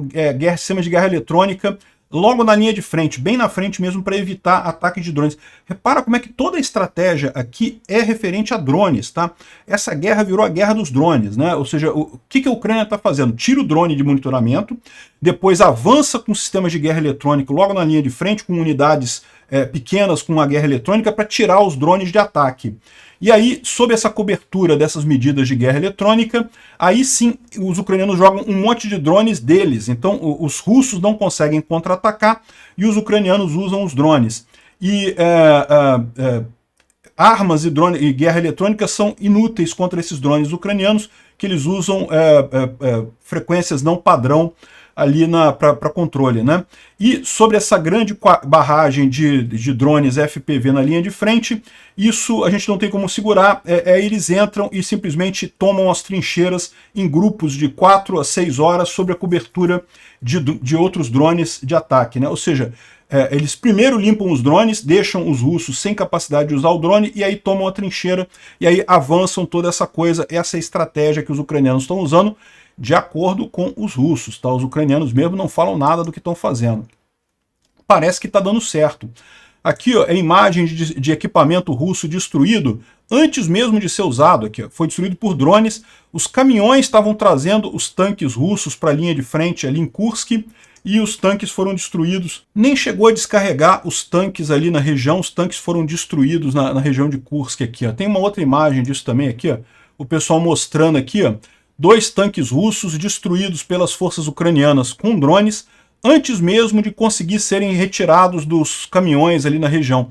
sistemas de guerra eletrônica logo na linha de frente, bem na frente mesmo, para evitar ataque de drones. Repara como é que toda a estratégia aqui é referente a drones, tá? Essa guerra virou a guerra dos drones, né? Ou seja, o que a Ucrânia está fazendo? Tira o drone de monitoramento, depois avança com sistemas de guerra eletrônica logo na linha de frente, com unidades pequenas com a guerra eletrônica, para tirar os drones de ataque. E aí, sob essa cobertura dessas medidas de guerra eletrônica, aí sim os ucranianos jogam um monte de drones deles. Então os russos não conseguem contra-atacar e os ucranianos usam os drones. E armas e guerra eletrônica são inúteis contra esses drones ucranianos, que eles usam frequências não padrão ali para controle, né? E sobre essa grande barragem de drones FPV na linha de frente, isso a gente não tem como segurar, eles entram e simplesmente tomam as trincheiras em grupos de 4 a 6 horas sob a cobertura de outros drones de ataque, né? Ou seja, eles primeiro limpam os drones, deixam os russos sem capacidade de usar o drone, e aí tomam a trincheira, e aí avançam toda essa coisa, essa estratégia que os ucranianos estão usando, de acordo com os russos, tá? Os ucranianos mesmo não falam nada do que estão fazendo. Parece que está dando certo. Aqui ó, é a imagem de equipamento russo destruído antes mesmo de ser usado. Aqui, ó, foi destruído por drones. Os caminhões estavam trazendo os tanques russos para a linha de frente ali em Kursk, e os tanques foram destruídos. Nem chegou a descarregar os tanques ali na região, os tanques foram destruídos na região de Kursk aqui, ó. Tem uma outra imagem disso também aqui, ó, o pessoal mostrando aqui, ó, 2 tanques russos destruídos pelas forças ucranianas com drones, antes mesmo de conseguir serem retirados dos caminhões ali na região.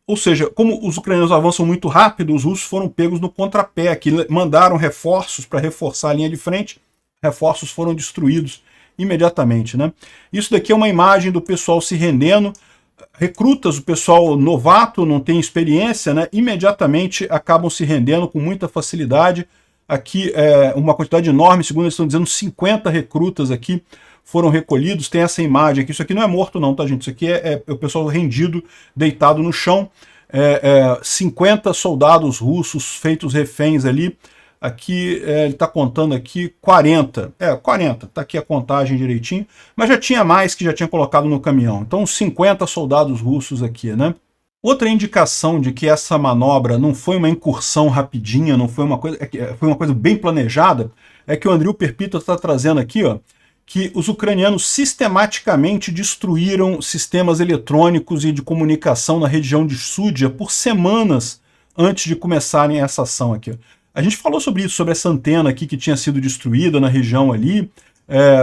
Ou seja, como os ucranianos avançam muito rápido, os russos foram pegos no contrapé, aqui mandaram reforços para reforçar a linha de frente, reforços foram destruídos imediatamente, né? Isso daqui é uma imagem do pessoal se rendendo, recrutas, o pessoal novato, não tem experiência, né? Imediatamente acabam se rendendo com muita facilidade. Aqui uma quantidade enorme, segundo eles estão dizendo, 50 recrutas aqui foram recolhidos. Tem essa imagem aqui, isso aqui não é morto não, tá gente? Isso aqui é o pessoal rendido, deitado no chão. 50 soldados russos feitos reféns ali. Aqui ele está contando aqui 40. 40, tá aqui a contagem direitinho. Mas já tinha mais que já tinha colocado no caminhão. Então 50 soldados russos aqui, né? Outra indicação de que essa manobra não foi uma incursão rapidinha, não foi uma coisa, foi uma coisa bem planejada, é que o Andriy Perpita está trazendo aqui, ó, que os ucranianos sistematicamente destruíram sistemas eletrônicos e de comunicação na região de Súdia por semanas antes de começarem essa ação aqui. A gente falou sobre isso, sobre essa antena aqui que tinha sido destruída na região ali,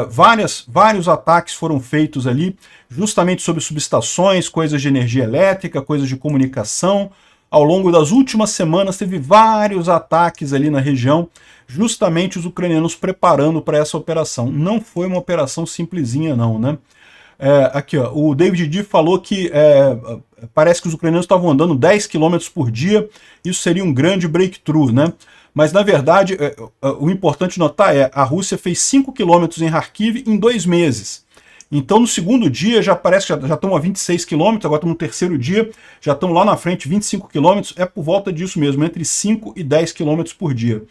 Vários ataques foram feitos ali, justamente sobre subestações, coisas de energia elétrica, coisas de comunicação. Ao longo das últimas semanas teve vários ataques ali na região, justamente os ucranianos preparando para essa operação. Não foi uma operação simplesinha não, né? Aqui, ó, o David D falou que parece que os ucranianos estavam andando 10 km por dia, isso seria um grande breakthrough, né? Mas, na verdade, o importante notar a Rússia fez 5 km em Kharkiv em 2 meses. Então, no segundo dia, já parece que já estão a 26 km, agora estamos no terceiro dia, já estão lá na frente 25 km, é por volta disso mesmo, entre 5 e 10 km por dia.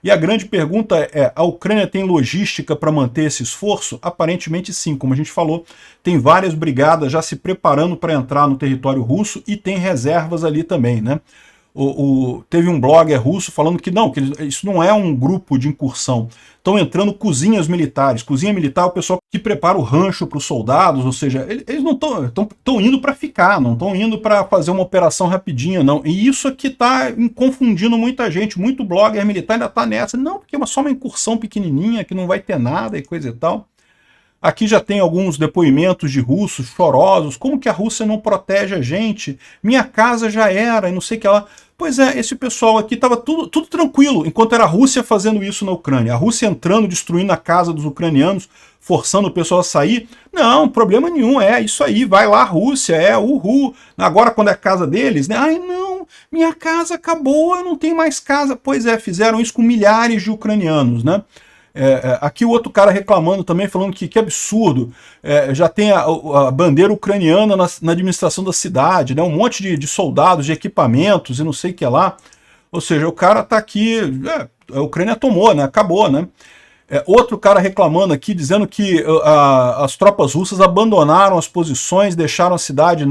E a grande pergunta é, a Ucrânia tem logística para manter esse esforço? Aparentemente sim, como a gente falou, tem várias brigadas já se preparando para entrar no território russo e tem reservas ali também, né? Teve um blogger russo falando que não, isso não é um grupo de incursão. Estão entrando cozinhas militares. Cozinha militar é o pessoal que prepara o rancho para os soldados, ou seja, eles não estão indo para ficar, não estão indo para fazer uma operação rapidinha, não. E isso aqui está confundindo muita gente, muito blogger militar ainda está nessa. Não, porque é só uma incursão pequenininha, que não vai ter nada e coisa e tal. Aqui já tem alguns depoimentos de russos chorosos, como que a Rússia não protege a gente? Minha casa já era, e não sei o que lá. Pois é, esse pessoal aqui estava tudo tranquilo, enquanto era a Rússia fazendo isso na Ucrânia. A Rússia entrando, destruindo a casa dos ucranianos, forçando o pessoal a sair. Não, problema nenhum, é isso aí, vai lá a Rússia, uhul. Agora quando é a casa deles, né? Ai não, minha casa acabou, eu não tenho mais casa. Pois é, fizeram isso com milhares de ucranianos, né? Aqui o outro cara reclamando também, falando que absurdo, já tem a bandeira ucraniana na administração da cidade, né, um monte de soldados, de equipamentos e não sei o que lá. Ou seja, o cara tá aqui, a Ucrânia tomou, né, acabou, né. Outro cara reclamando aqui, dizendo que as tropas russas abandonaram as posições, deixaram a cidade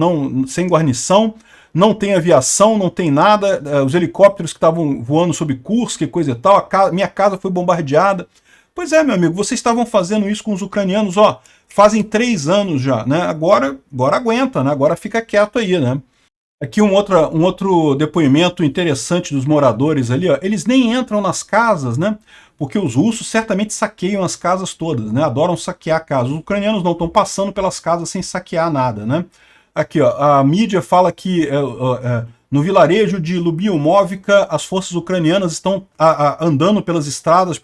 sem guarnição, não tem aviação, não tem nada, os helicópteros que estavam voando sobre Kursk e coisa e tal, minha casa foi bombardeada. Pois é, meu amigo, vocês estavam fazendo isso com os ucranianos, ó, fazem 3 anos já, né? Agora aguenta, né? Agora fica quieto aí, né? Aqui um outro depoimento interessante dos moradores ali, ó, eles nem entram nas casas, né? Porque os russos certamente saqueiam as casas todas, né? Adoram saquear casas. Os ucranianos não estão passando pelas casas sem saquear nada, né? Aqui, ó, a mídia fala que no vilarejo de Lubiumovka, as forças ucranianas estão andando pelas estradas,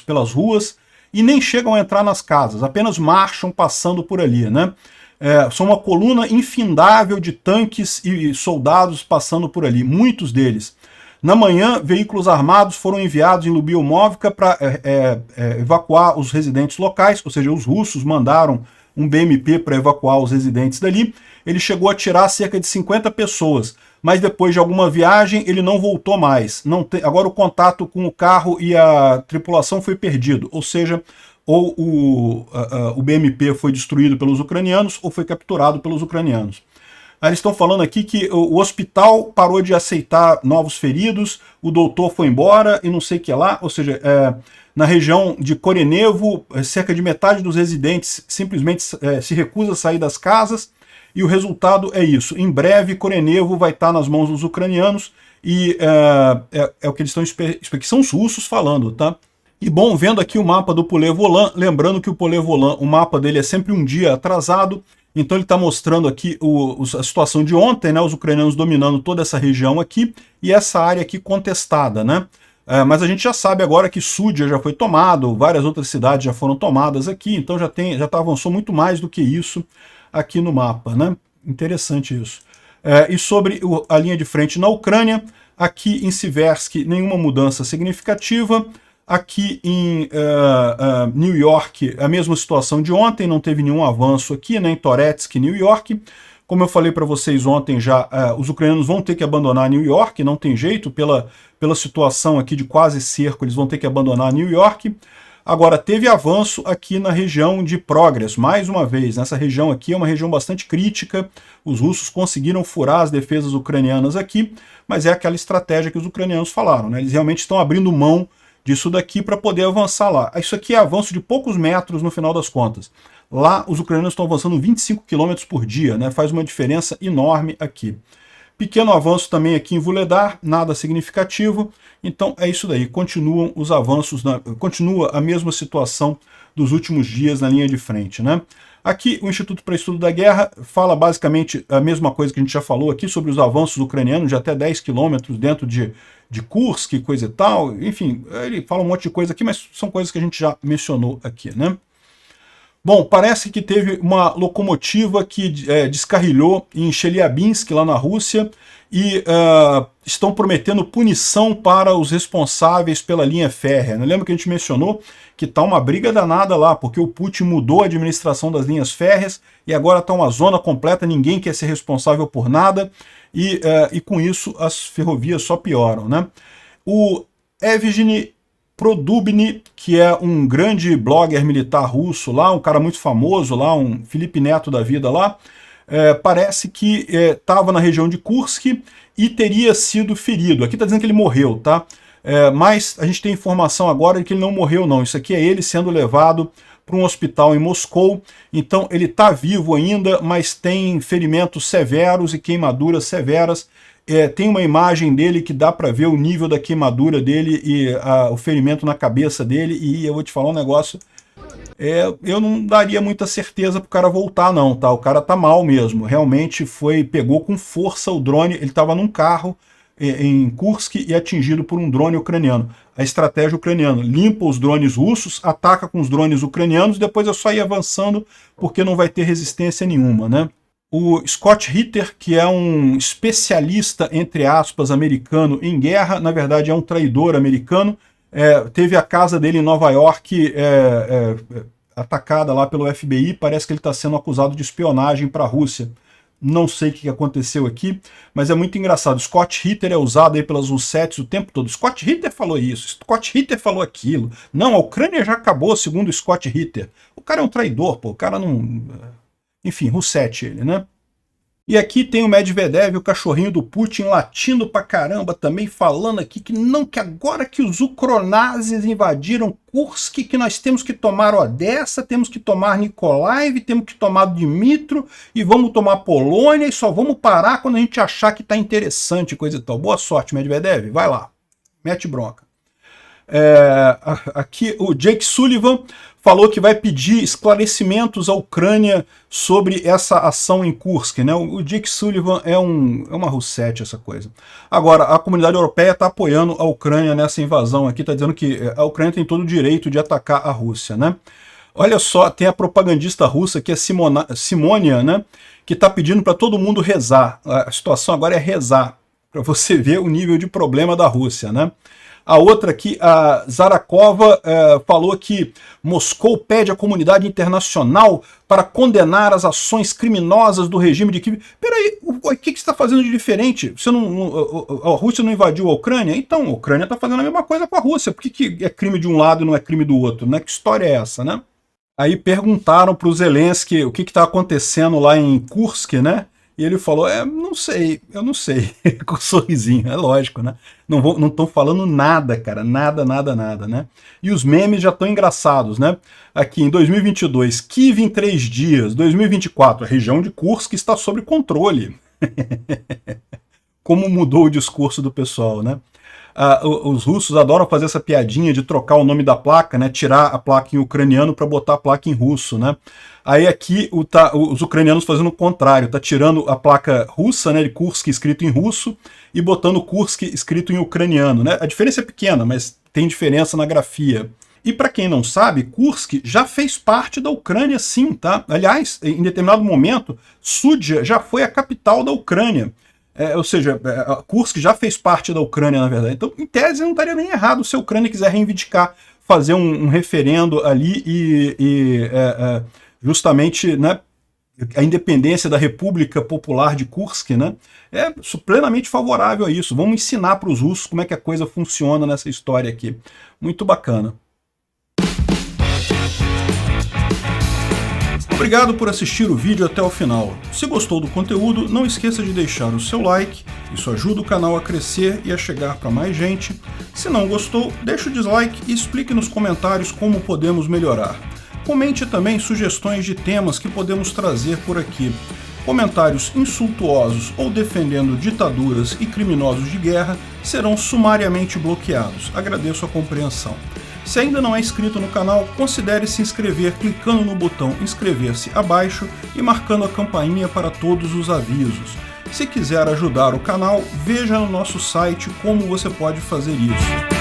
pelas ruas, e nem chegam a entrar nas casas, apenas marcham passando por ali, né? São uma coluna infindável de tanques e soldados passando por ali, muitos deles. Na manhã, veículos armados foram enviados em Lubiumovka para evacuar os residentes locais, ou seja, os russos mandaram um BMP para evacuar os residentes dali. Ele chegou a tirar cerca de 50 pessoas, mas depois de alguma viagem ele não voltou mais. Agora o contato com o carro e a tripulação foi perdido, ou seja, ou o BMP foi destruído pelos ucranianos ou foi capturado pelos ucranianos. Aí eles estão falando aqui que o hospital parou de aceitar novos feridos, o doutor foi embora e não sei o que lá, ou seja, na região de Korenevo, cerca de metade dos residentes simplesmente se recusa a sair das casas, e o resultado é isso. Em breve, Korenevo vai estar nas mãos dos ucranianos, e é o que eles estão explicando, são os russos falando, tá? E bom, vendo aqui o mapa do Polé-Volán, lembrando que o Polé-Volán, o mapa dele é sempre um dia atrasado, então ele está mostrando aqui a situação de ontem, né, os ucranianos dominando toda essa região aqui, e essa área aqui contestada, né? Mas a gente já sabe agora que Súdia já foi tomado, várias outras cidades já foram tomadas aqui, então já avançou muito mais do que isso aqui no mapa, né? Interessante isso. E sobre a linha de frente na Ucrânia, aqui em Siversk nenhuma mudança significativa. Aqui em New York, a mesma situação de ontem, não teve nenhum avanço aqui, né, em Toretsk, New York. Como eu falei para vocês ontem já, os ucranianos vão ter que abandonar New York, não tem jeito, pela situação aqui de quase cerco, eles vão ter que abandonar New York. Agora, teve avanço aqui na região de Progress, mais uma vez, nessa região aqui é uma região bastante crítica, os russos conseguiram furar as defesas ucranianas aqui, mas é aquela estratégia que os ucranianos falaram, né? Eles realmente estão abrindo mão disso daqui para poder avançar lá. Isso aqui é avanço de poucos metros no final das contas. Lá os ucranianos estão avançando 25 km por dia, né? Faz uma diferença enorme aqui. Pequeno avanço também aqui em Vuhledar, nada significativo. Então é isso daí, continuam os avanços, continua a mesma situação dos últimos dias na linha de frente, né? Aqui o Instituto para Estudo da Guerra fala basicamente a mesma coisa que a gente já falou aqui sobre os avanços ucranianos de até 10 quilômetros dentro de Kursk, coisa e tal. Enfim, ele fala um monte de coisa aqui, mas são coisas que a gente já mencionou aqui, né? Bom, parece que teve uma locomotiva que descarrilhou em Chelyabinsk, lá na Rússia, e estão prometendo punição para os responsáveis pela linha férrea. Lembra que a gente mencionou que está uma briga danada lá, porque o Putin mudou a administração das linhas férreas e agora está uma zona completa, ninguém quer ser responsável por nada, e com isso as ferrovias só pioram, né? O Evgeny Produbny, que é um grande blogger militar russo lá, um cara muito famoso lá, um Felipe Neto da vida lá, parece que estava na região de Kursk e teria sido ferido. Aqui está dizendo que ele morreu, tá? Mas a gente tem informação agora de que ele não morreu não, isso aqui é ele sendo levado para um hospital em Moscou, então ele está vivo ainda, mas tem ferimentos severos e queimaduras severas. Tem uma imagem dele que dá para ver o nível da queimadura dele e o ferimento na cabeça dele, e eu vou te falar um negócio, eu não daria muita certeza pro cara voltar não, tá? O cara tá mal mesmo, realmente pegou com força o drone, ele estava num carro em Kursk e atingido por um drone ucraniano. A estratégia ucraniana, limpa os drones russos, ataca com os drones ucranianos, depois é só ir avançando, porque não vai ter resistência nenhuma, né? O Scott Ritter, que é um especialista, entre aspas, americano em guerra, na verdade é um traidor americano, teve a casa dele em Nova York atacada lá pelo FBI, parece que ele está sendo acusado de espionagem para a Rússia. Não sei o que aconteceu aqui, mas é muito engraçado. Scott Ritter é usado aí pelas Russettes o tempo todo. Scott Ritter falou isso, Scott Ritter falou aquilo. Não, a Ucrânia já acabou, segundo Scott Ritter. O cara é um traidor, pô, o cara não... Enfim, Roussetti ele, né? E aqui tem o Medvedev, o cachorrinho do Putin, latindo pra caramba também, falando aqui que agora que os ucronazes invadiram Kursk, que nós temos que tomar Odessa, temos que tomar Nikolaev, temos que tomar Dmitro, e vamos tomar Polônia, e só vamos parar quando a gente achar que tá interessante, coisa e tal. Boa sorte, Medvedev, vai lá, mete bronca. Aqui o Jake Sullivan falou que vai pedir esclarecimentos à Ucrânia sobre essa ação em Kursk, né? O Jake Sullivan é uma Roussetti, essa coisa. Agora, a comunidade europeia está apoiando a Ucrânia nessa invasão aqui, está dizendo que a Ucrânia tem todo o direito de atacar a Rússia, né? Olha só, tem a propagandista russa, que é Simônia, né? Que está pedindo para todo mundo rezar. A situação agora é rezar, para você ver o nível de problema da Rússia, né? A outra aqui, a Zarakova, falou que Moscou pede à comunidade internacional para condenar as ações criminosas do regime de Kiev. Peraí, o que você está fazendo de diferente? A Rússia não invadiu a Ucrânia? Então, a Ucrânia está fazendo a mesma coisa com a Rússia. Por que é crime de um lado e não é crime do outro, né? Que história é essa, né? Aí perguntaram para o Zelensky o que está acontecendo lá em Kursk, né? E ele falou, eu não sei, com um sorrisinho, é lógico, né? Não estão falando nada, cara, nada, né? E os memes já estão engraçados, né? Aqui em 2022, Kiev em 3 dias, 2024, a região de Kursk está sob controle. Como mudou o discurso do pessoal, né? Os russos adoram fazer essa piadinha de trocar o nome da placa, né? Tirar a placa em ucraniano para botar a placa em russo, né? Aí aqui os ucranianos fazendo o contrário, tá tirando a placa russa, né, de Kursk escrito em russo e botando Kursk escrito em ucraniano, né? A diferença é pequena, mas tem diferença na grafia. E para quem não sabe, Kursk já fez parte da Ucrânia sim, tá? Aliás, em determinado momento, Sudzha já foi a capital da Ucrânia. Ou seja, Kursk já fez parte da Ucrânia, na verdade. Então, em tese, não estaria nem errado se a Ucrânia quiser reivindicar, fazer um referendo ali justamente, né, a independência da República Popular de Kursk, né, é plenamente favorável a isso. Vamos ensinar para os russos como é que a coisa funciona nessa história aqui. Muito bacana. Obrigado por assistir o vídeo até o final. Se gostou do conteúdo, não esqueça de deixar o seu like, isso ajuda o canal a crescer e a chegar para mais gente. Se não gostou, deixe o dislike e explique nos comentários como podemos melhorar. Comente também sugestões de temas que podemos trazer por aqui. Comentários insultuosos ou defendendo ditaduras e criminosos de guerra serão sumariamente bloqueados. Agradeço a compreensão. Se ainda não é inscrito no canal, considere se inscrever clicando no botão inscrever-se abaixo e marcando a campainha para todos os avisos. Se quiser ajudar o canal, veja no nosso site como você pode fazer isso.